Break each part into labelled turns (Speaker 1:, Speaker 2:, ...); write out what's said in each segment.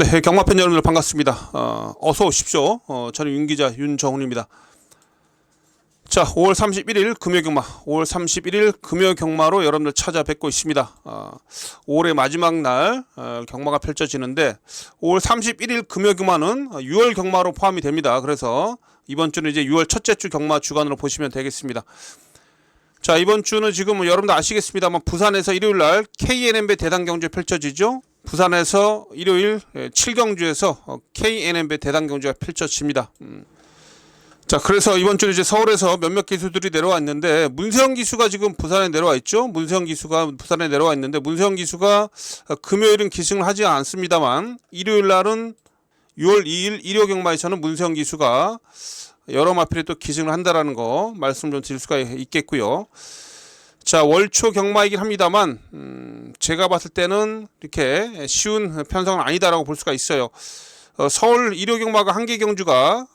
Speaker 1: 네, 경마팬 여러분들 반갑습니다. 어서 오십시오. 저는 윤기자 윤정훈입니다. 자, 5월 31일 금요경마, 5월 31일 금요경마로 여러분들 찾아뵙고 있습니다. 5월의 마지막 날 경마가 펼쳐지는데 5월 31일 금요경마는 6월 경마로 포함이 됩니다. 그래서 이번 주는 이제 6월 첫째 주 경마 주간으로 보시면 되겠습니다. 자, 이번 주는 지금 여러분들 아시겠습니다만 부산에서 일요일 날 KNM배 대단경주 펼쳐지죠. 부산에서 일요일 7경주에서 KNM배 대단경주가 펼쳐집니다. 자, 그래서 이번 주는 이제 서울에서 몇몇 기수들이 내려왔는데 문세영 기수가 지금 부산에 내려와 있죠. 문세영 기수가 부산에 내려와 있는데 문세영 기수가 금요일은 기승을 하지 않습니다만 일요일 날은 6월 2일 일요 경마에서는 문세영 기수가 여러 마필에 또 기승을 한다라는 거 말씀 좀 드릴 수가 있겠고요. 자, 월초 경마이긴 합니다만 제가 봤을 때는 이렇게 쉬운 편성은 아니다라고 볼 수가 있어요. 서울 일요 경마가 1개 경주가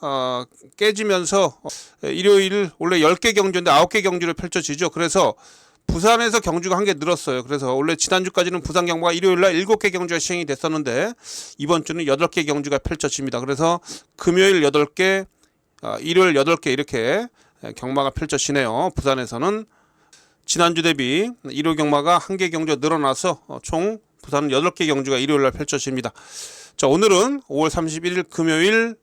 Speaker 1: 깨지면서 일요일 원래 10개 경주인데 9개 경주를 펼쳐지죠. 그래서 부산에서 경주가 1개 늘었어요. 그래서 원래 지난주까지는 부산 경마가 일요일날 7개 경주가 시행이 됐었는데 이번 주는 8개 경주가 펼쳐집니다. 그래서 금요일 8개, 일요일 8개 이렇게 경마가 펼쳐지네요. 부산에서는 지난주 대비 일요 경마가 1개 경주가 늘어나서 총 부산은 8개 경주가 일요일날 펼쳐집니다. 자, 오늘은 5월 31일 금요일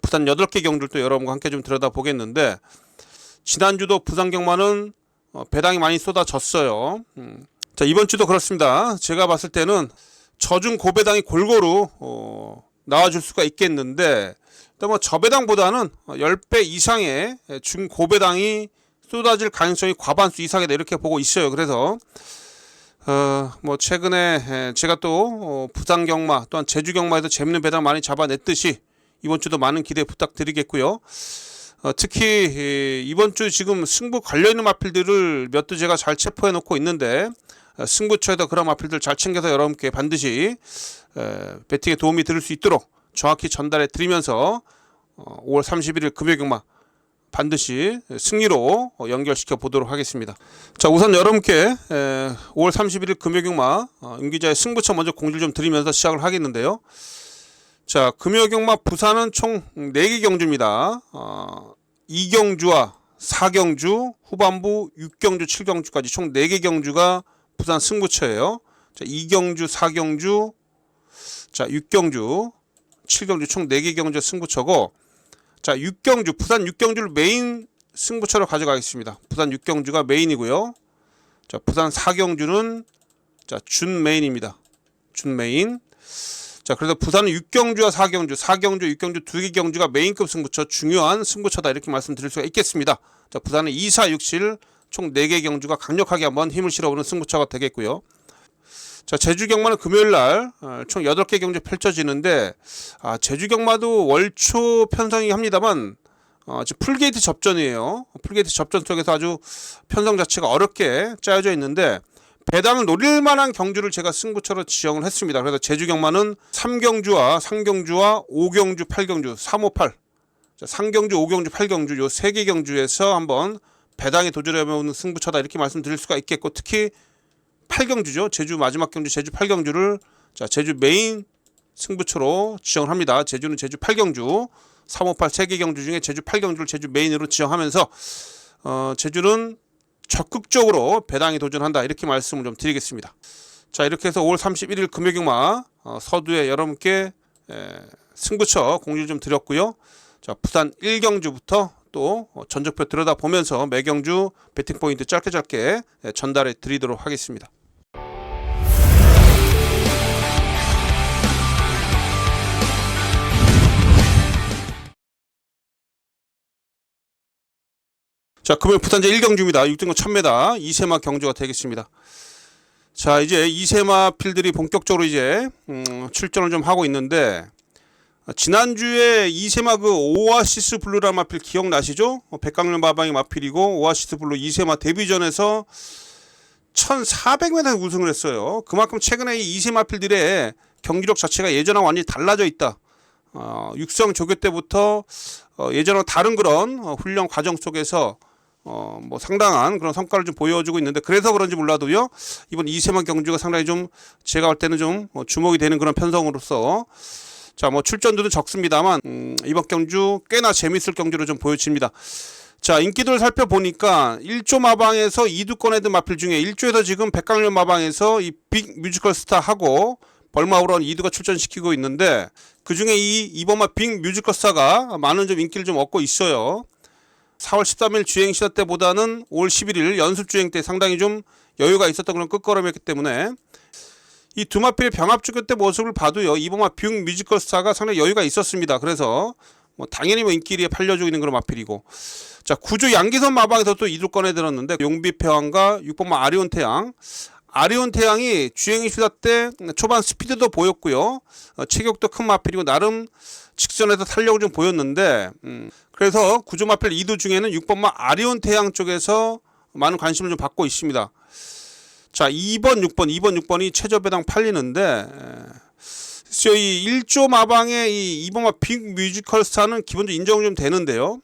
Speaker 1: 부산 8개 경주를 또 여러분과 함께 좀 들여다보겠는데 지난주도 부산 경마는 배당이 많이 쏟아졌어요. 자, 이번 주도 그렇습니다. 제가 봤을 때는 저중 고배당이 골고루 나와줄 수가 있겠는데 또 뭐 저배당보다는 10배 이상의 중고배당이 쏟아질 가능성이 과반수 이상이다 이렇게 보고 있어요. 그래서 뭐 최근에 제가 또 부산 경마 또한 제주 경마에서 재밌는 배당 많이 잡아냈듯이 이번 주도 많은 기대 부탁드리겠고요. 특히 이번 주 지금 승부 걸려있는 마필들을 몇 두 제가 잘 체포해 놓고 있는데 승부처에서 그런 마필들 잘 챙겨서 여러분께 반드시 배팅에 도움이 될 수 있도록 정확히 전달해 드리면서 5월 31일 금요경마 반드시 승리로 연결시켜 보도록 하겠습니다. 자, 우선 여러분께 5월 31일 금요경마 윤기자의 승부처 먼저 공지를 좀 드리면서 시작을 하겠는데요. 자, 금요경마 부산은 총 4개 경주입니다. 2경주와 4경주, 후반부 6경주, 7경주까지 총 4개 경주가 부산 승부처예요. 자, 2경주, 4경주, 자, 6경주, 7경주 총 4개 경주 승부처고 자, 6경주, 부산 6경주를 메인 승부처로 가져가겠습니다. 부산 6경주가 메인이고요. 자, 부산 4경주는 자, 준 메인입니다. 준 메인. 자, 그래서 부산은 6경주와 4경주, 4경주, 6경주 2개 경주가 메인급 승부처, 중요한 승부처다 이렇게 말씀드릴 수가 있겠습니다. 자, 부산은 2, 4, 6, 7 총 4개 경주가 강력하게 한번 힘을 실어보는 승부처가 되겠고요. 자, 제주 경마는 금요일 날 총 8개 경주 펼쳐지는데 제주 경마도 월초 편성이 합니다만 지금 풀게이트 접전이에요. 풀게이트 접전 속에서 아주 편성 자체가 어렵게 짜여져 있는데 배당을 노릴 만한 경주를 제가 승부처로 지정을 했습니다. 그래서 제주 경마는 3경주와 3경주와 5경주, 8경주, 358 자, 3경주, 5경주, 8경주 요 3개 경주에서 한번 배당에 도전해보는 승부처다 이렇게 말씀드릴 수가 있겠고 특히 8경주죠. 제주 마지막 경주 제주 8경주를 자, 제주 메인 승부처로 지정을 합니다. 제주는 제주 8경주 358 3개 경주 중에 제주 8경주를 제주 메인으로 지정하면서 제주는 적극적으로 배당에 도전한다 이렇게 말씀을 좀 드리겠습니다. 자, 이렇게 해서 5월 31일 금요경마 서두에 여러분께 승부처 공지를 좀 드렸고요. 자, 부산 1경주부터 또 전적표 들여다보면서 매경주 배팅 포인트 짧게 전달해 드리도록 하겠습니다. 자, 금요일 부산제 1경주입니다. 6등급 1000m 2세마 경주가 되겠습니다. 자, 이제 2세마 필들이 본격적으로 이제 출전을 좀 하고 있는데 지난주에 2세마 그 오아시스 블루라는 마필 기억나시죠? 백강렬 마방이 마필이고 오아시스 블루 2세마 데뷔전에서 1400m 우승을 했어요. 그만큼 최근에 이 2세마 필들의 경기력 자체가 예전하고 완전히 달라져 있다. 육성 조교 때부터 예전과 다른 그런 훈련 과정 속에서 뭐 상당한 그런 성과를 좀 보여주고 있는데, 그래서 그런지 몰라도요, 이번 이세만 경주가 상당히 좀 제가 볼 때는 좀 주목이 되는 그런 편성으로서, 자, 뭐 출전들은 적습니다만 이번 경주 꽤나 재밌을 경주로 좀 보여집니다. 자, 인기도를 살펴보니까 1조 마방에서 2두권 헤드 마필 중에 1조에서 지금 백강렬 마방에서 이 빅 뮤지컬 스타하고 벌마우런 2두가 출전시키고 있는데, 그 중에 이 이번마 빅 뮤지컬 스타가 많은 좀 인기를 좀 얻고 있어요. 4월 13일 주행 시합 때보다는 5월 11일 연습 주행 때 상당히 좀 여유가 있었던 그런 끝걸음이었기 때문에, 이 두 마필의 병합 주교 때 모습을 봐도요, 이번마 빅 뮤지컬 스타가 상당히 여유가 있었습니다. 그래서 뭐 당연히 뭐 인기리에 팔려주고 있는 그런 마필이고, 자, 9조 양기선 마방에서 또 2두권에 들었는데, 용비패왕과 6번마 아리온 태양. 아리온 태양이 주행 시합 때 초반 스피드도 보였고요, 체격도 큰 마필이고 나름 직선에서 탄력을 좀 보였는데, 그래서 9조 마필 2두 중에는 6번마 아리온 태양 쪽에서 많은 관심을 좀 받고 있습니다. 자, 2번 6번이 최저 배당 팔리는데, 이 1조 마방의 이 2번마 빅 뮤지컬 스타는 기본적으로 인정이 좀 되는데요,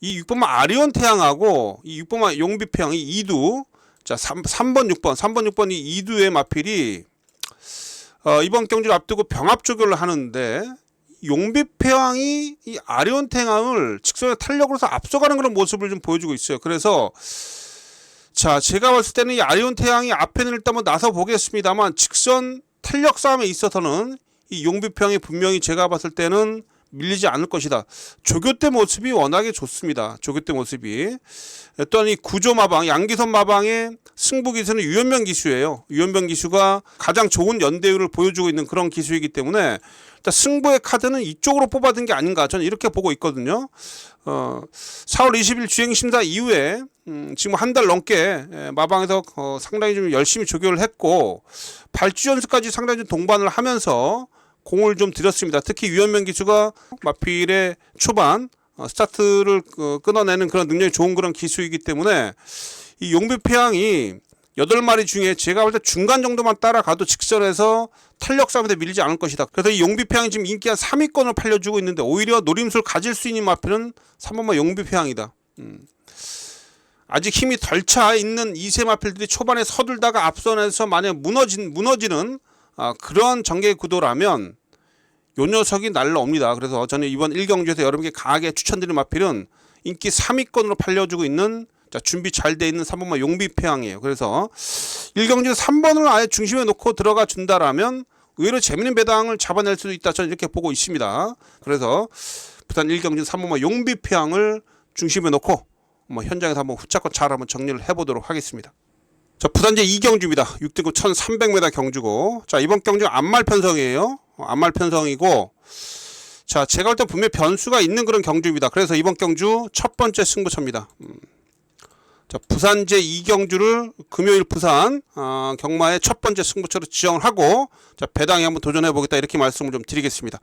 Speaker 1: 이 6번마 아리온 태양하고 이 6번마 용비패왕 이 2두, 자, 3번 6번 이 2두의 마필이 이번 경주를 앞두고 병합 조교를 하는데, 용비패왕이 이 아리온 태양을 직선의 탄력으로서 앞서가는 그런 모습을 좀 보여주고 있어요. 그래서 자, 제가 봤을 때는 이 아리온 태양이 앞에는 일단 뭐 나서 보겠습니다만, 직선 탄력 싸움에 있어서는 이 용비패왕이 분명히 제가 봤을 때는 밀리지 않을 것이다. 조교 때 모습이 워낙에 좋습니다. 조교 때 모습이. 또한 이 9조 마방, 양기선 마방의 승부 기수는 유현명 기수예요. 유현명 기수가 가장 좋은 연대율을 보여주고 있는 그런 기수이기 때문에, 일단 승부의 카드는 이쪽으로 뽑아둔 게 아닌가, 저는 이렇게 보고 있거든요. 4월 20일 주행심사 이후에 지금 한 달 넘게 마방에서 상당히 좀 열심히 조교를 했고, 발주 연습까지 상당히 좀 동반을 하면서 공을 좀 들였습니다. 특히 유현명 기수가 마필의 초반 스타트를 끊어내는 그런 능력이 좋은 그런 기수이기 때문에, 이 용비패왕이 8마리 중에 제가 볼 때 중간 정도만 따라가도 직선에서 탄력 싸움에 밀리지 않을 것이다. 그래서 이 용비패왕이 지금 인기 한 3위권을 팔려주고 있는데, 오히려 노림수를 가질 수 있는 마필은 3번마 용비패왕이다. 아직 힘이 덜 차 있는 2세 마필들이 초반에 서둘다가 앞선에서 만약 무너지는 그런 전개 구도라면 요 녀석이 날라옵니다. 그래서 저는 이번 1경주에서 여러분께 강하게 추천드리는 마필은 인기 3위권으로 팔려주고 있는, 자, 준비 잘 돼 있는 3번마 용비패왕이에요. 그래서 1경주에서 3번을 아예 중심에 놓고 들어가 준다라면 의외로 재밌는 배당을 잡아낼 수도 있다, 저는 이렇게 보고 있습니다. 그래서 부산 1경주 3번마 용비패왕을 중심에 놓고 현장에서 한번 후차권 잘 한번 정리를 해보도록 하겠습니다. 자, 부산제 2경주입니다. 6등급 1300m 경주고, 자, 이번 경주 안말 편성이에요. 안말 편성이고, 자, 제가 볼 때 분명히 변수가 있는 그런 경주입니다. 그래서 이번 경주 첫 번째 승부처입니다. 자, 부산제 2경주를 금요일 부산 경마의 첫 번째 승부처로 지정을 하고, 자, 배당에 한번 도전해 보겠다, 이렇게 말씀을 좀 드리겠습니다.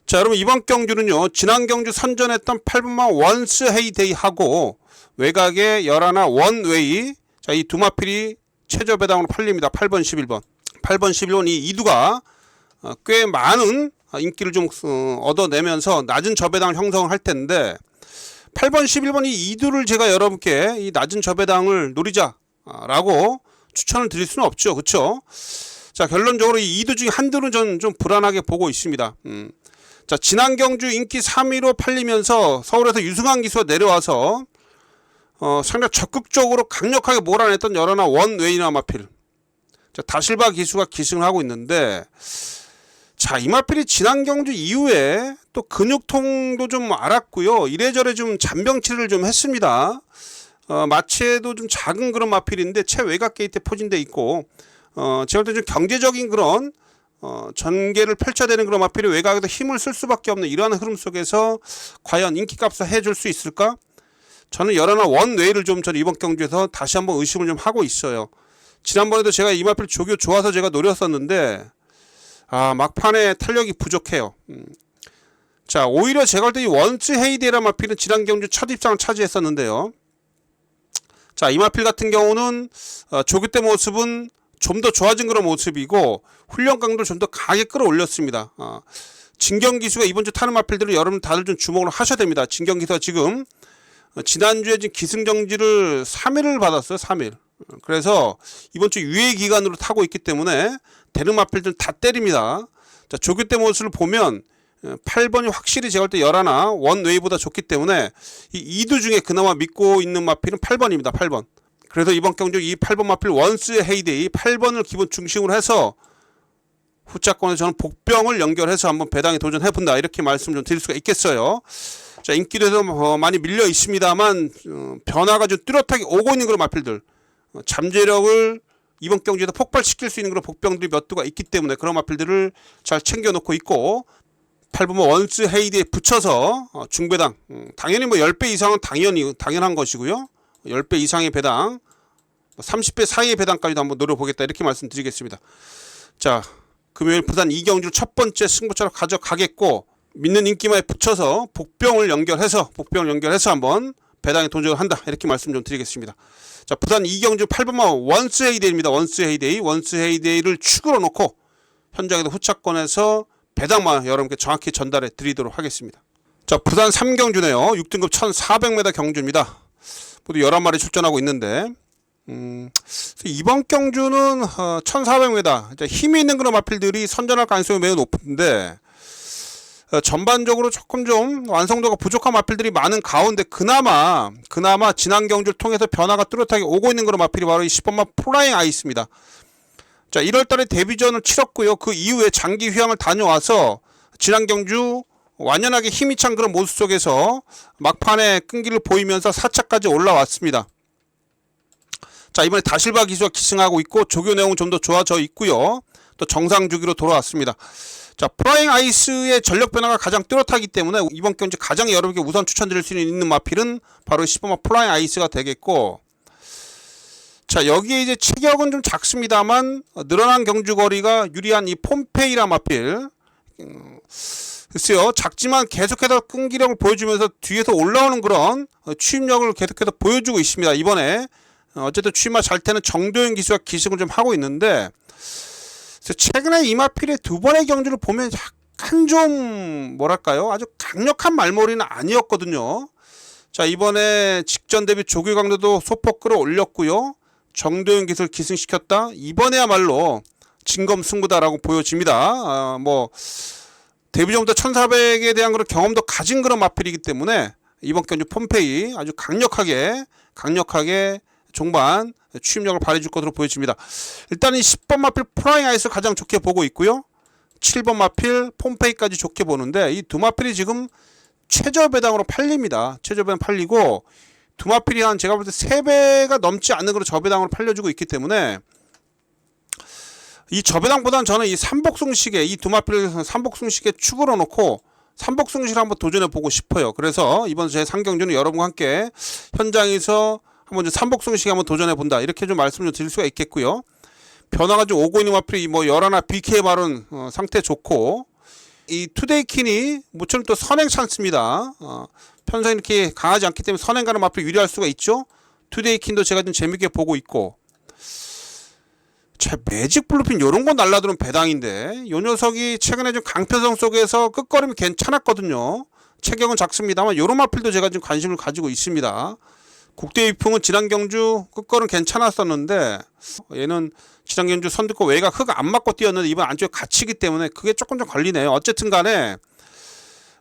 Speaker 1: 자, 여러분, 이번 경주는요, 지난 경주 선전했던 8번마 원스 헤이데이하고 외곽의 11 원웨이, 자, 이 두 마필이 최저 배당으로 팔립니다. 8번 11번. 8번 11번 이 2두가 꽤 많은 인기를 좀 얻어내면서 낮은 저배당을 형성을 할 텐데, 8번 11번 이 2두를 제가 여러분께 이 낮은 저배당을 노리자라고 추천을 드릴 수는 없죠. 그렇죠? 자, 결론적으로 이 2두 중에 한 두는 저는 좀 불안하게 보고 있습니다. 자, 지난 경주 인기 3위로 팔리면서 서울에서 유승환 기수가 내려와서 상당히 적극적으로 강력하게 몰아냈던 11 원웨이나 마필, 자, 다실바 기수가 기승을 하고 있는데, 자, 이 마필이 지난 경주 이후에 또 근육통도 좀 알았고요, 이래저래 좀 잔병치를 좀 했습니다. 마체도 좀 작은 그런 마필인데 체외곽 게이트에 포진돼 있고, 제가 볼 때 좀 경제적인 그런 전개를 펼쳐야 되는 그런 마필이 외곽에도 힘을 쓸 수밖에 없는 이러한 흐름 속에서 과연 인기값을 해줄 수 있을까? 저는 11 원웨이를 좀 저는 이번 경주에서 다시 한번 의심을 좀 하고 있어요. 지난번에도 제가 이 마필 조교 좋아서 제가 노렸었는데, 막판에 탄력이 부족해요. 자, 오히려 제가 볼 때 이 원스 헤이데이라는 마필은 지난 경주 첫 입상을 차지했었는데요. 자, 이 마필 같은 경우는 조교 때 모습은 좀 더 좋아진 그런 모습이고, 훈련 강도를 좀 더 강하게 끌어올렸습니다. 진경 기수가 이번 주 타는 마필들을 여러분 다들 좀 주목을 하셔야 됩니다. 진경 기수가 지금 지난주에 지금 기승정지를 3일을 받았어요. 3일. 그래서 이번 주 유예 기간으로 타고 있기 때문에 대능 마필들 다 때립니다. 자, 조규대 모습을 보면 8번이 확실히 제가 볼 때 열하나 원웨이보다 좋기 때문에 이 2두 중에 그나마 믿고 있는 마필은 8번입니다. 8번. 그래서 이번 경주 이 8번 마필 원스의 헤이데이 8번을 기본 중심으로 해서 후차권에서 저는 복병을 연결해서 한번 배당에 도전해본다 이렇게 말씀 좀 드릴 수가 있겠어요. 자, 인기도에서 많이 밀려 있습니다만 변화가 좀 뚜렷하게 오고 있는 그런 마필들, 잠재력을 이번 경주에서 폭발시킬 수 있는 그런 복병들이 몇 두가 있기 때문에 그런 마필들을 잘 챙겨놓고 있고, 8번 원스 헤이드에 붙여서 중배당, 당연히 뭐 10배 이상은 당연한 것이고요. 10배 이상의 배당, 30배 사이의 배당까지도 한번 노려보겠다 이렇게 말씀드리겠습니다. 자, 금요일 부산 이경주 첫 번째 승부처럼 가져가겠고, 믿는 인기마에 붙여서 복병을 연결해서 한번 배당에 도전을 한다 이렇게 말씀 좀 드리겠습니다. 자, 부산 이경주 8번마 원스 헤이데이입니다. 원스 헤이데이를 축으로 놓고 현장에서 후차권에서 배당만 여러분께 정확히 전달해 드리도록 하겠습니다. 자, 부산 3경주네요. 6등급 1400m 경주입니다. 모두 11마리 출전하고 있는데 이번 경주는 1400m 힘이 있는 그런 마필들이 선전할 가능성이 매우 높은데, 전반적으로 조금 좀 완성도가 부족한 마필들이 많은 가운데 그나마 지난 경주를 통해서 변화가 뚜렷하게 오고 있는 그런 마필이 바로 이 10번마 플라잉 아이스입니다. 자, 1월달에 데뷔전을 치렀고요. 그 이후에 장기 휴양을 다녀와서 지난 경주 완연하게 힘이 찬 그런 모습 속에서 막판에 끈기를 보이면서 4차까지 올라왔습니다. 자, 이번에 다실바 기수가 기승하고 있고 조교 내용은 좀 더 좋아져 있고요. 또 정상 주기로 돌아왔습니다. 자, 플라잉 아이스의 전력 변화가 가장 뚜렷하기 때문에 이번 경주 가장 여러분께 우선 추천드릴 수 있는 마필은 바로 10번마 플라잉 아이스가 되겠고, 자, 여기에 이제 체격은 좀 작습니다만 늘어난 경주 거리가 유리한 이 폼페이라 마필, 글쎄요, 작지만 계속해서 끈기력을 보여주면서 뒤에서 올라오는 그런 추임력을 계속해서 보여주고 있습니다. 이번에 어쨌든 추임마 잘 태는 정도현 기수가 기승을 좀 하고 있는데, 최근에 이 마필의 두 번의 경주를 보면 약간 좀 뭐랄까요, 아주 강력한 말머리는 아니었거든요. 자, 이번에 직전 대비 조규 강도도 소폭 끌어올렸고요. 정도현 기수를 기승시켰다. 이번에야말로 진검승부다라고 보여집니다. 뭐 데뷔전부터 1400에 대한 그런 경험도 가진 그런 마필이기 때문에 이번 경주 폼페이 아주 강력하게 종반 추임력을 발휘해줄 것으로 보여집니다. 일단 이 10번 마필 플라잉 아이스 가장 좋게 보고 있고요. 7번 마필 폼페이까지 좋게 보는데, 이 두 마필이 지금 최저 배당으로 팔립니다. 최저 배당 팔리고 두 마필이 한 제가 볼 때 3배가 넘지 않는 그런 저배당으로 팔려주고 있기 때문에 이 저배당보다는 저는 이 삼복승식에 이 두 마필을 삼복승식에 축으로 놓고 삼복승식을 한번 도전해 보고 싶어요. 그래서 이번 제 상경주는 여러분과 함께 현장에서 한번 삼복승식에 한번 도전해 본다 이렇게 좀 말씀을 드릴 수가 있겠고요. 변화가 좀 오고 있는 마필이 뭐 열하나 BK 발은 상태 좋고, 이 투데이킨이 모처럼 또 선행 찬스입니다. 편성이 이렇게 강하지 않기 때문에 선행 가는 마필이 유리할 수가 있죠. 투데이킨도 제가 좀 재밌게 보고 있고, 제 매직 블루핀 요런 거 날라드는 배당인데, 요 녀석이 최근에 좀 강편성 속에서 끝걸음이 괜찮았거든요. 체격은 작습니다만 요런 마필도 제가 좀 관심을 가지고 있습니다. 국대 위풍은 지난 경주 끝걸은 괜찮았었는데, 얘는 지난 경주 선두권 외곽 흙 안 맞고 뛰었는데 이번 안쪽에 갇히기 때문에 그게 조금 좀 걸리네요. 어쨌든 간에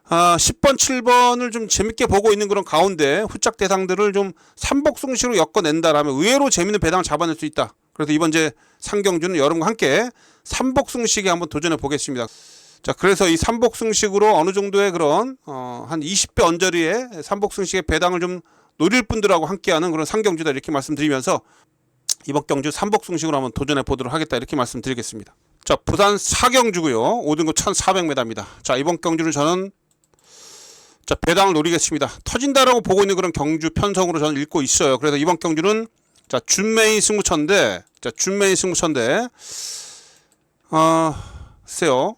Speaker 1: 10번 7번을 좀 재밌게 보고 있는 그런 가운데 후짝 대상들을 좀 삼복승식으로 엮어낸다라면 의외로 재밌는 배당을 잡아낼 수 있다. 그래서 이번 제 상경주는 여러분과 함께 삼복승식에 한번 도전해 보겠습니다. 자, 그래서 이 삼복승식으로 어느 정도의 그런 한 20배 언저리의 삼복승식의 배당을 좀 노릴 분들하고 함께하는 그런 상경주다 이렇게 말씀드리면서 이번 경주 삼복승식으로 한번 도전해 보도록 하겠다 이렇게 말씀드리겠습니다. 자, 부산 4경주고요. 5등급 1400m입니다. 자, 이번 경주는 저는 배당을 노리겠습니다. 터진다라고 보고 있는 그런 경주 편성으로 저는 읽고 있어요. 그래서 이번 경주는 준메인 승부처인데, 글쎄요,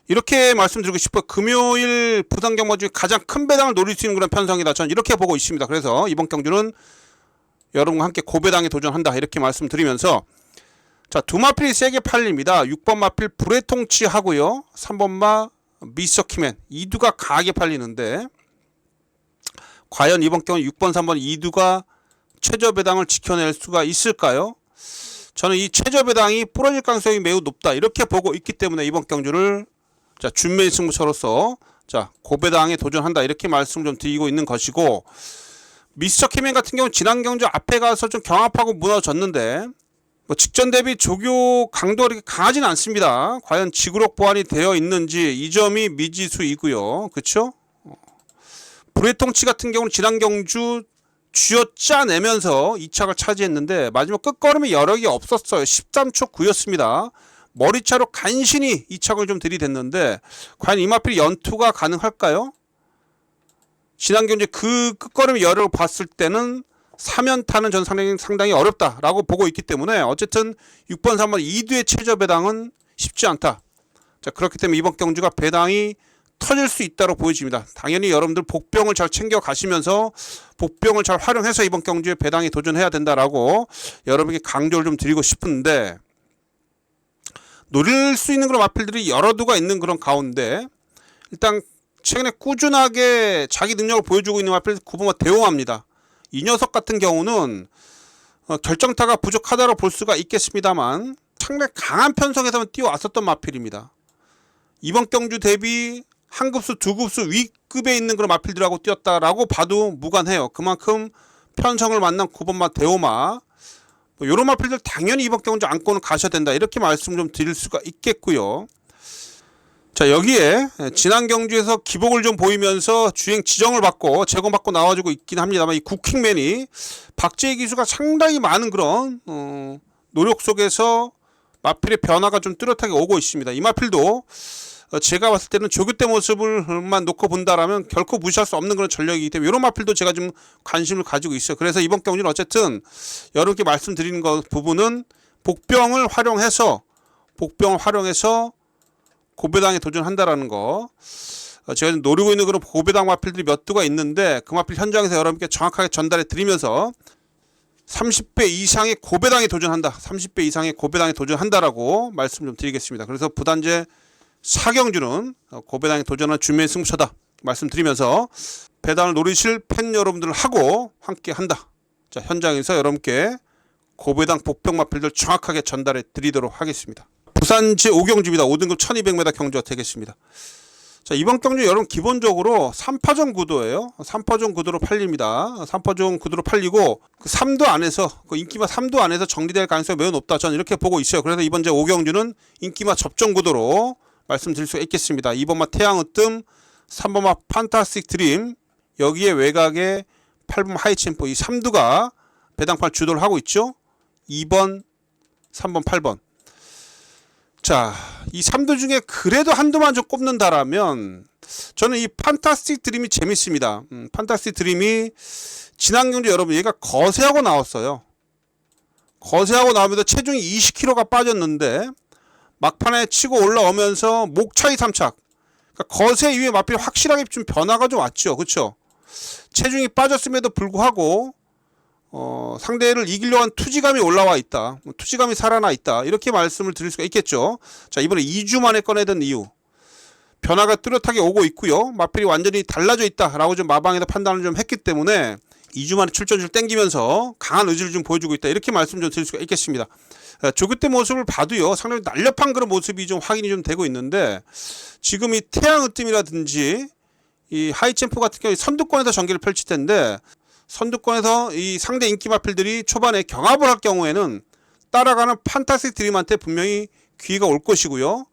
Speaker 1: 이렇게 말씀드리고 싶어요. 금요일 부산 경마 중에 가장 큰 배당을 노릴 수 있는 그런 편성이다. 저는 이렇게 보고 있습니다. 그래서 이번 경주는 여러분과 함께 고배당에 도전한다 이렇게 말씀드리면서, 자, 두 마필이 세게 팔립니다. 6번 마필 브레통치 하고요. 3번마 미스터 키맨, 이 두가 강하게 팔리는데 과연 이번 경우 6번, 3번 이두가 최저 배당을 지켜낼 수가 있을까요? 저는 이 최저 배당이 부러질 가능성이 매우 높다 이렇게 보고 있기 때문에 이번 경주를 자 준매인 승부처로서 자 고배당에 도전한다 이렇게 말씀을 좀 드리고 있는 것이고, 미스터 케빈 같은 경우는 지난 경주 앞에 가서 좀 경합하고 무너졌는데 뭐 직전 대비 조교 강도가 이렇게 강하지는 않습니다. 과연 지구력 보완이 되어 있는지 이 점이 미지수이고요. 그렇죠? 브레통치 같은 경우는 지난 경주 쥐어짜내면서 2착을 차지했는데 마지막 끝걸음에 여력이 없었어요. 13초 9였습니다. 머리차로 간신히 2착을 좀 들이댔는데 과연 이마필이 연투가 가능할까요? 지난 경주 그 끝걸음의 여력을 봤을 때는 3연타는 전 상당히 어렵다라고 보고 있기 때문에 어쨌든 6번, 3번 2두의 최저 배당은 쉽지 않다. 자, 그렇기 때문에 이번 경주가 배당이 터질 수 있다고 보여집니다. 당연히 여러분들 복병을 잘 챙겨 가시면서 복병을 잘 활용해서 이번 경주에 배당에 도전해야 된다라고 여러분에게 강조를 좀 드리고 싶은데, 노릴 수 있는 그런 마필들이 여러 두가 있는 그런 가운데 일단 최근에 꾸준하게 자기 능력을 보여주고 있는 마필 9번마 대홍합니다. 이 녀석 같은 경우는 결정타가 부족하다고 볼 수가 있겠습니다만 상당히 강한 편성에서만 뛰어왔었던 마필입니다. 이번 경주 대비 한 급수, 두 급수 위급에 있는 그런 마필들하고 뛰었다라고 봐도 무관해요. 그만큼 편성을 만난 9번마 대호마 이런 마필들 당연히 이번 경주 안고는 가셔야 된다 이렇게 말씀 좀 드릴 수가 있겠고요. 자, 여기에 지난 경주에서 기복을 좀 보이면서 주행 지정을 받고 제공받고 나와주고 있긴 합니다만 이 쿠킹맨이 박제의 기수가 상당히 많은 그런 노력 속에서 마필의 변화가 좀 뚜렷하게 오고 있습니다. 이 마필도 제가 봤을 때는 조교 때 모습을만 놓고 본다라면 결코 무시할 수 없는 그런 전력이기 때문에 이런 마필도 제가 좀 관심을 가지고 있어요. 그래서 이번 경주는 어쨌든 여러분께 말씀드리는 부분은 복병을 활용해서 고배당에 도전한다라는 거, 제가 노리고 있는 그런 고배당 마필들이 몇 두가 있는데 그 마필 현장에서 여러분께 정확하게 전달해 드리면서 30배 이상의 고배당에 도전한다, 30배 이상의 고배당에 도전한다라고 말씀 좀 드리겠습니다. 그래서 부단제 4경주는 고배당에 도전한 준매인 승부처다 말씀드리면서 배당을 노리실 팬 여러분들하고 함께 한다. 자, 현장에서 여러분께 고배당 복병 마필들 정확하게 전달해 드리도록 하겠습니다. 부산 제5경주입니다. 5등급 1200m 경주가 되겠습니다. 자, 이번 경주 여러분 기본적으로 3파전 구도예요. 3파전 구도로 팔립니다. 3파전 구도로 팔리고 그 3도 안에서 그 인기마 3도 안에서 정리될 가능성이 매우 높다. 저는 이렇게 보고 있어요. 그래서 이번 제5경주는 인기마 접전 구도로 말씀드릴 수 있겠습니다. 2번마 태양으뜸, 3번마 판타스틱 드림, 여기에 외곽에 8번 하이챔포 이 3두가 배당판 주도를 하고 있죠. 2번, 3번, 8번. 자, 이 3두 중에 그래도 한두만 좀 꼽는다라면 저는 이 판타스틱 드림이 재밌습니다. 판타스틱 드림이 지난 경주 여러분 얘가 거세하고 나왔어요. 거세하고 나오면서 체중이 20kg가 빠졌는데 막판에 치고 올라오면서 목차이 3착. 그러니까 거세 이후에 마필 확실하게 좀 변화가 좀 왔죠. 그렇죠? 체중이 빠졌음에도 불구하고 상대를 이기려고 한 투지감이 올라와 있다. 투지감이 살아나 있다. 이렇게 말씀을 드릴 수가 있겠죠. 자, 이번에 2주 만에 꺼내던 이유. 변화가 뚜렷하게 오고 있고요. 마필이 완전히 달라져 있다라고 좀 마방에다 판단을 좀 했기 때문에 2주 만에 출전을 땡기면서 강한 의지를 좀 보여주고 있다. 이렇게 말씀 좀 드릴 수가 있겠습니다. 조교 때 모습을 봐도요. 상당히 날렵한 그런 모습이 좀 확인이 좀 되고 있는데 지금 이 태양으뜸이라든지 이 하이챔프 같은 경우 선두권에서 전개를 펼칠 텐데 선두권에서 이 상대 인기 마필들이 초반에 경합을 할 경우에는 따라가는 판타스틱 드림한테 분명히 기회가 올 것이고요.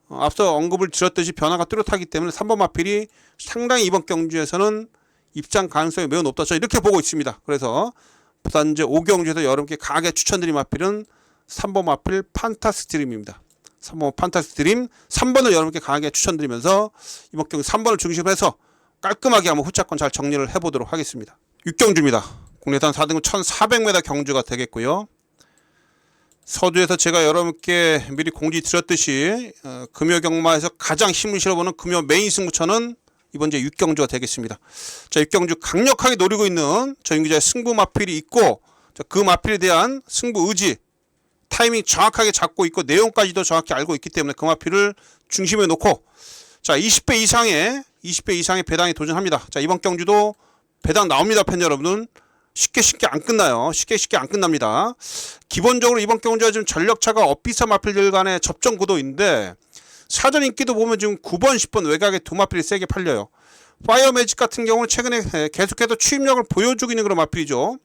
Speaker 1: 앞서 언급을 드렸듯이 변화가 뚜렷하기 때문에 3번 마필이 상당히 이번 경주에서는 입장 가능성이 매우 높다. 저 이렇게 보고 있습니다. 그래서 부산제 5경주에서 여러분께 강하게 추천드린 마필은 3번 마필 판타스틱 드림입니다. 3번 판타스틱 드림 3번을 여러분께 강하게 추천드리면서 이번 경주 3번을 중심으로 해서 깔끔하게 한번 후차권 잘 정리를 해보도록 하겠습니다. 6경주입니다. 국내산 4등급 1400m 경주가 되겠고요. 서두에서 제가 여러분께 미리 공지 드렸듯이 금요 경마에서 가장 힘을 실어보는 금요 메인 승부처는 이번 제 6경주가 되겠습니다. 자, 6경주 강력하게 노리고 있는 저인기자의 승부 마필이 있고 그 마필에 대한 승부 의지 타이밍 정확하게 잡고 있고 내용까지도 정확히 알고 있기 때문에 그 마필을 중심에 놓고 자 20배 이상의 배당에 도전합니다. 자, 이번 경주도 배당 나옵니다. 팬 여러분. 쉽게 안 끝나요. 쉽게 안 끝납니다. 기본적으로 이번 경주가 지금 전력차가 업비사 마필들 간의 접전 구도인데 사전 인기도 보면 지금 9번, 10번 외곽에 두 마필이 세게 팔려요. 파이어 매직 같은 경우는 최근에 계속해서 추입력을 보여주고 있는 그런 마필이죠.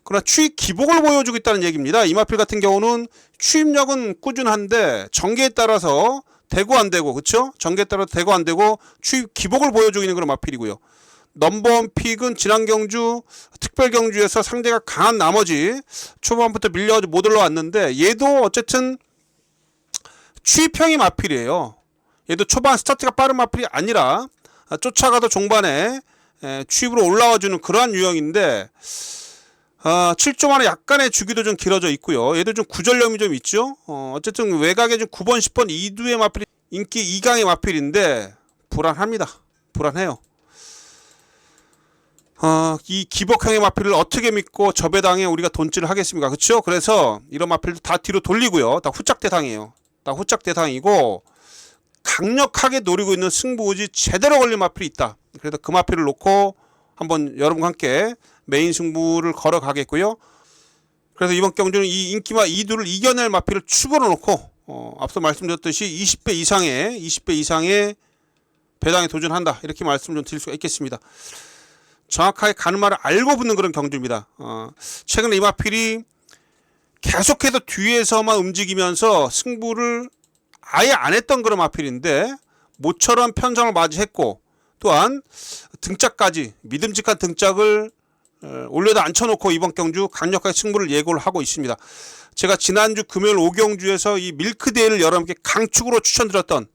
Speaker 1: 그러나 추입 기복을 보여주고 있다는 얘기입니다. 이 마필 같은 경우는 추입력은 꾸준한데 전개에 따라서 되고 안 되고, 그렇죠? 전개에 따라서 되고 안 되고 추입 기복을 보여주고 있는 그런 마필이고요. 넘버원 픽은 지난 경주 특별 경주에서 상대가 강한 나머지 초반부터 밀려가지고 못 올라왔는데 얘도 어쨌든 추입형이 마필이에요. 얘도 초반 스타트가 빠른 마필이 아니라 쫓아가도 종반에 추입으로 올라와주는 그러한 유형인데 7조 만에 약간의 주기도 좀 길어져 있고요. 얘도 좀 구전염이 좀 있죠. 어쨌든 외곽에 좀 9번, 10번 이두의 마필이 인기 2강의 마필인데 불안합니다. 불안해요. 이 기복형의 마필을 어떻게 믿고 저 배당에 우리가 돈질을 하겠습니까? 그렇죠? 그래서 이런 마필도 다 뒤로 돌리고요. 다 후짝 대상이에요. 다 후짝 대상이고 강력하게 노리고 있는 승부의지 제대로 걸린 마필이 있다. 그래서 그 마필을 놓고 한번 여러분과 함께 메인 승부를 걸어가겠고요. 그래서 이번 경주는 이 인기마 이두를 이겨낼 마필을 축으로 놓고 앞서 말씀드렸듯이 20배 이상의 배당에 도전한다. 이렇게 말씀을 좀 드릴 수가 있겠습니다. 정확하게 가는 말을 알고 붙는 그런 경주입니다. 최근에 이 마필이 계속해서 뒤에서만 움직이면서 승부를 아예 안 했던 그런 마필인데 모처럼 편성을 맞이했고 또한 등짝까지 믿음직한 등짝을 올려다 앉혀놓고 이번 경주 강력하게 승부를 예고를 하고 있습니다. 제가 지난주 금요일 5경주에서 이 밀크데이를 여러분께 강축으로 추천드렸던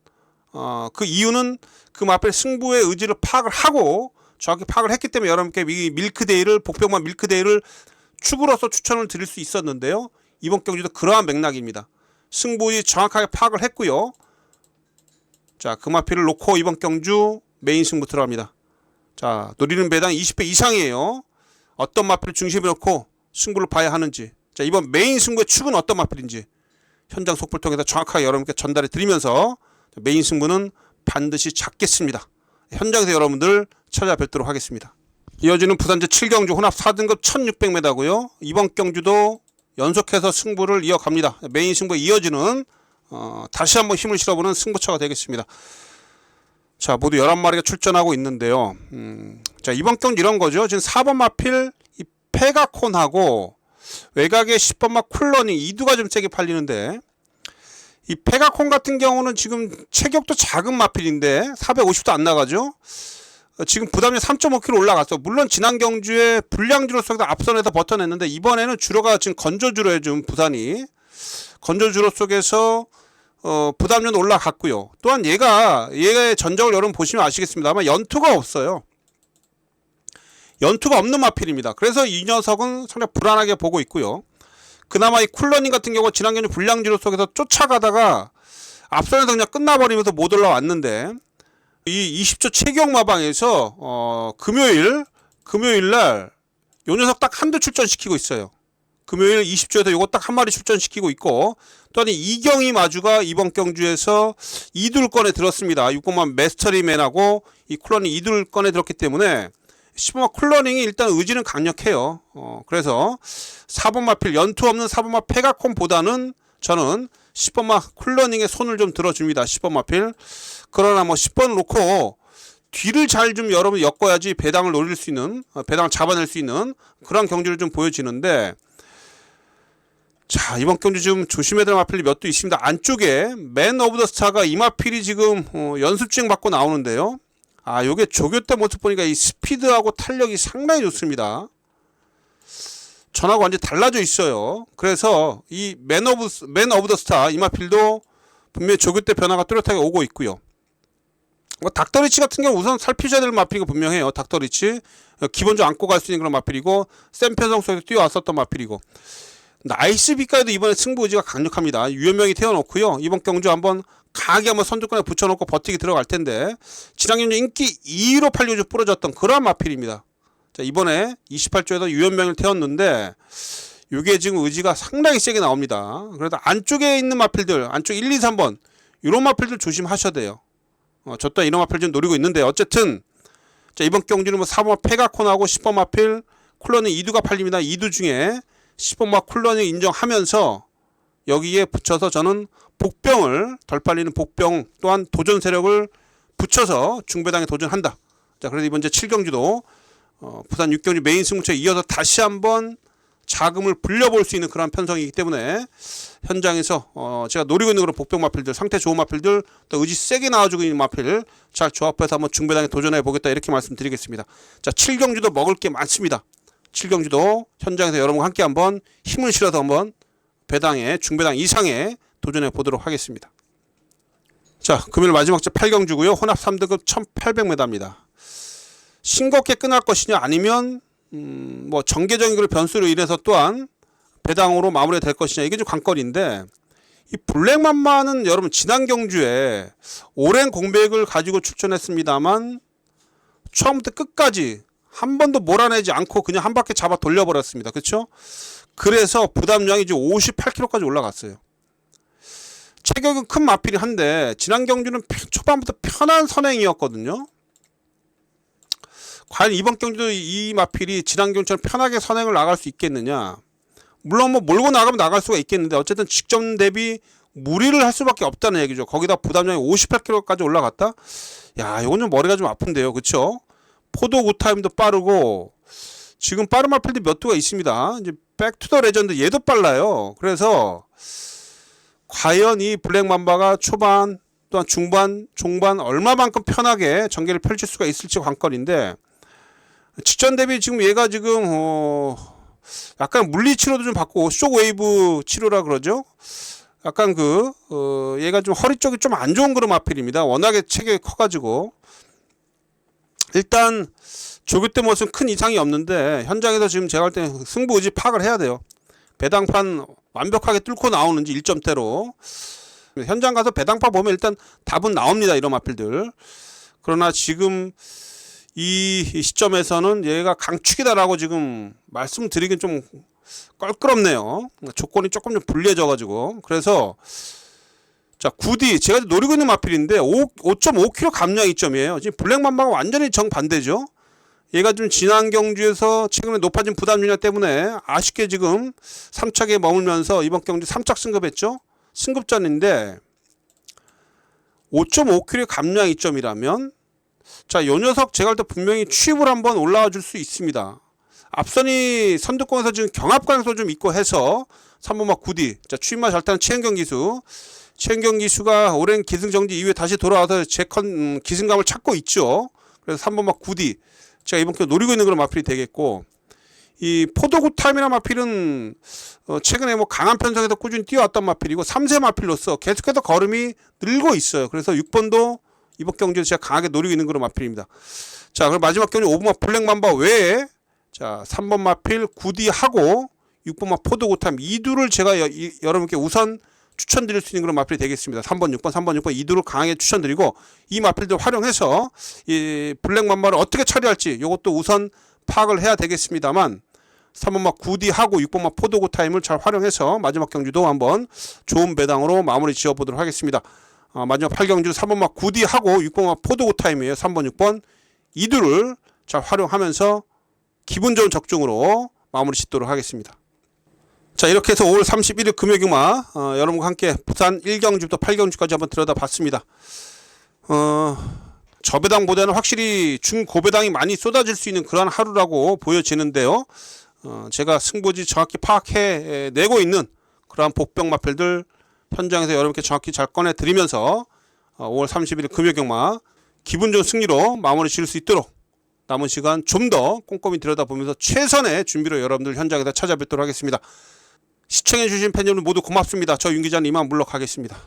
Speaker 1: 그 이유는 그 마필 승부의 의지를 파악을 하고 정확히 파악을 했기 때문에 여러분께 이 밀크데이를 복병만 밀크데이를 축으로서 추천을 드릴 수 있었는데요. 이번 경주도 그러한 맥락입니다. 승부의 정확하게 파악을 했고요. 자, 그 마필을 놓고 이번 경주 메인 승부 들어갑니다. 자, 노리는 배당 20배 이상이에요. 어떤 마필을 중심에 놓고 승부를 봐야 하는지, 자, 이번 메인 승부의 축은 어떤 마필인지 현장 속보를 통해서 정확하게 여러분께 전달해 드리면서 메인 승부는 반드시 잡겠습니다. 현장에서 여러분들 찾아뵙도록 하겠습니다. 이어지는 부산제 7경주 혼합 4등급 1600m고요. 이번 경주도 연속해서 승부를 이어갑니다. 메인 승부에 이어지는 다시 한번 힘을 실어보는 승부처가 되겠습니다. 자, 모두 11마리가 출전하고 있는데요. 자, 이번 경주 이런 거죠. 지금 4번 마필 이 페가콘하고 외곽에 10번 마 쿨러닝 이두가 좀 세게 팔리는데 이 페가콘 같은 경우는 지금 체격도 작은 마필인데 450도 안 나가죠. 지금 부담이 3.5kg 올라갔어. 물론 지난 경주에 불량주로 속에서 앞선에서 버텨냈는데 이번에는 주로가 지금 건조주로예요. 좀 부산이 건조주로 속에서 부담률은 올라갔고요. 또한 얘의 전적을 여러분 보시면 아시겠습니다만 연투가 없어요. 연투가 없는 마필입니다. 그래서 이 녀석은 상당히 불안하게 보고 있고요. 그나마 이 쿨러닝 같은 경우 지난 경주 불량주로 속에서 쫓아가다가 앞선에서 그냥 끝나버리면서 못 올라왔는데 이 20조 체격 마방에서 금요일날 요 녀석 딱 한두 출전시키고 있어요. 금요일 20조에서 요거 딱 한 마리 출전시키고 있고 또한 이경희 마주가 이번 경주에서 2둘 꺼내 들었습니다. 6번만 메스터리맨하고 이 쿨러닝 2둘 꺼내 들었기 때문에 15마 쿨러닝이 일단 의지는 강력해요. 그래서 4번 마필 연투 없는 4번 마 페가콘보다는 저는 10번마 쿨러닝에 손을 좀 들어줍니다. 10번 마필. 그러나 뭐 10번을 놓고 뒤를 잘 좀 여러분 엮어야지 배당을 노릴 수 있는, 배당을 잡아낼 수 있는 그런 경주를 좀 보여지는데, 자, 이번 경주 좀 조심해야 될 마필이 몇 도 있습니다. 안쪽에 맨 오브 더 스타가 이 마필이 지금 연습주행 받고 나오는데요. 요게 조교 때 모습 보니까 이 스피드하고 탄력이 상당히 좋습니다. 전하고 완전히 달라져 있어요. 그래서 이 맨 오브 더 스타 이 마필도 분명히 조교 때 변화가 뚜렷하게 오고 있고요. 닥터리치 같은 경우 우선 살피셔야 될 마필이고 분명해요. 닥터리치 기본적으로 안고 갈 수 있는 그런 마필이고 센 편성 속에서 뛰어왔었던 마필이고, 나이스 빛깔도 이번에 승부 의지가 강력합니다. 유연명이 태워놓고요. 이번 경주 한번 강하게 한번 선두권에 붙여놓고 버티기 들어갈 텐데 지난 경주 인기 2위로 팔려서 부러졌던 그런 마필입니다. 자, 이번에 28조에서 유연명을 태웠는데 이게 지금 의지가 상당히 세게 나옵니다. 그래서 안쪽에 있는 마필들, 안쪽 1, 2, 3번 이런 마필들 조심하셔야 돼요. 저 또한 이런 마필 좀 노리고 있는데 어쨌든 자, 이번 경주는 뭐 4번 페가코나하고 10번 마필 콜러닝 2두가 팔립니다. 2두 중에 10번 마 콜러닝 인정하면서 여기에 붙여서 저는 복병을 덜 팔리는 복병 또한 도전 세력을 붙여서 중배당에 도전한다. 자, 그래서 이번 제 7경주도 부산 6경주 메인 승부처에 이어서 다시 한번 자금을 불려볼 수 있는 그런 편성이기 때문에 현장에서 제가 노리고 있는 그런 복병 마필들, 상태 좋은 마필들, 또 의지 세게 나와주고 있는 마필 잘 조합해서 한번 중배당에 도전해 보겠다 이렇게 말씀드리겠습니다. 자, 7경주도 먹을 게 많습니다. 7경주도 현장에서 여러분과 함께 한번 힘을 실어서 한번 배당에 중배당 이상에 도전해 보도록 하겠습니다. 자, 금요일 마지막 주 8경주고요. 혼합 3등급 1800m입니다. 싱겁게 끝날 것이냐 아니면 뭐 정계적인 그 변수로 인해서 또한 배당으로 마무리가 될 것이냐 이게 좀 관건인데, 이 블랙맘마는 여러분 지난 경주에 오랜 공백을 가지고 출전했습니다만 처음부터 끝까지 한 번도 몰아내지 않고 그냥 한 바퀴 잡아 돌려버렸습니다. 그렇죠? 그래서 부담량이 이제 58kg까지 올라갔어요. 체격은 큰 마필이 한데 지난 경주는 초반부터 편한 선행이었거든요. 과연 이번 경주도 이 마필이 지난 경주처럼 편하게 선행을 나갈 수 있겠느냐. 물론 뭐 몰고 나가면 나갈 수가 있겠는데 어쨌든 직전 대비 무리를 할 수밖에 없다는 얘기죠. 거기다 부담량이 58kg까지 올라갔다. 야, 이건 좀 머리가 좀 아픈데요. 그렇죠? 포도 굿타임도 빠르고 지금 빠른 마필도 몇 두가 있습니다. 이제 백투더 레전드 얘도 빨라요. 그래서 과연 이 블랙맘바가 초반 또한 중반 종반 얼마만큼 편하게 전개를 펼칠 수가 있을지 관건인데, 직전 대비 지금 얘가 지금 약간 물리 치료도 좀 받고 쇼웨이브 치료라 그러죠. 약간 얘가 좀 허리 쪽이 좀 안 좋은 그런 마필입니다. 워낙에 체격이 커가지고 일단 조교 때 모습은 큰 이상이 없는데 현장에서 지금 제가 할 때 승부 의지 파악을 해야 돼요. 배당판 완벽하게 뚫고 나오는지 1점대로 현장 가서 배당판 보면 일단 답은 나옵니다. 이런 마필들. 그러나 지금 이 시점에서는 얘가 강축이다라고 지금 말씀드리긴 좀 껄끄럽네요. 조건이 조금 좀 불리해져 가지고. 그래서 자, 9D 제가 노리고 있는 마필인데 5.5kg 감량 이점이에요. 지금 블랙맘바가 완전히 정반대죠. 얘가 좀 지난 경주에서 최근에 높아진 부담 유냐 때문에 아쉽게 지금 3착에 머물면서 이번 경주 3착 승급했죠. 승급전인데 5.5kg 감량 이점이라면 자, 요 녀석 제가 할 때 분명히 취입을 한번 올라와 줄 수 있습니다. 앞선이 선두권에서 지금 경합 가능성 좀 있고 해서 3번막 9D 자, 취입만 잘 타는 최현경 기수. 최현경 기수가 오랜 기승정지 이후에 다시 돌아와서 기승감을 찾고 있죠. 그래서 3번막 9D 제가 이번 주 노리고 있는 그런 마필이 되겠고, 이 포도굿타임이나 마필은 최근에 뭐 강한 편성에서 꾸준히 뛰어왔던 마필이고 3세 마필로서 계속해서 걸음이 늘고 있어요. 그래서 6번도 이번 경주에서 제가 강하게 노리고 있는 그런 마필입니다. 자, 그럼 마지막 경주 5번마 블랙맘바 외에 자 3번 마필 9D하고 6번마 포도굿타임 2두를 제가 여러분께 우선 추천드릴 수 있는 그런 마필이 되겠습니다. 3번, 6번, 2두를 강하게 추천드리고 이 마필들 활용해서 이 블랙맘바를 어떻게 처리할지 이것도 우선 파악을 해야 되겠습니다만 3번마 9D하고 6번마 포도굿타임을 잘 활용해서 마지막 경주도 한번 좋은 배당으로 마무리 지어보도록 하겠습니다. 마지막 8경주 3번마 9D하고 6번마 포도굿타임이에요. 3번, 6번, 2두를 잘 활용하면서 기분 좋은 적중으로 마무리 짓도록 하겠습니다. 자, 이렇게 해서 5월 31일 금요일경마 여러분과 함께 부산 1경주부터 8경주까지 한번 들여다봤습니다. 저배당보다는 확실히 중고배당이 많이 쏟아질 수 있는 그런 하루라고 보여지는데요. 제가 승부지 정확히 파악해내고 있는 그러한 복병 마필들 현장에서 여러분께 정확히 잘 꺼내드리면서 5월 31일 금요일경마 기분 좋은 승리로 마무리 지을 수 있도록 남은 시간 좀 더 꼼꼼히 들여다보면서 최선의 준비로 여러분들 현장에서 찾아뵙도록 하겠습니다. 시청해주신 팬 여러분 모두 고맙습니다. 저 윤 기자는 이만 물러가겠습니다.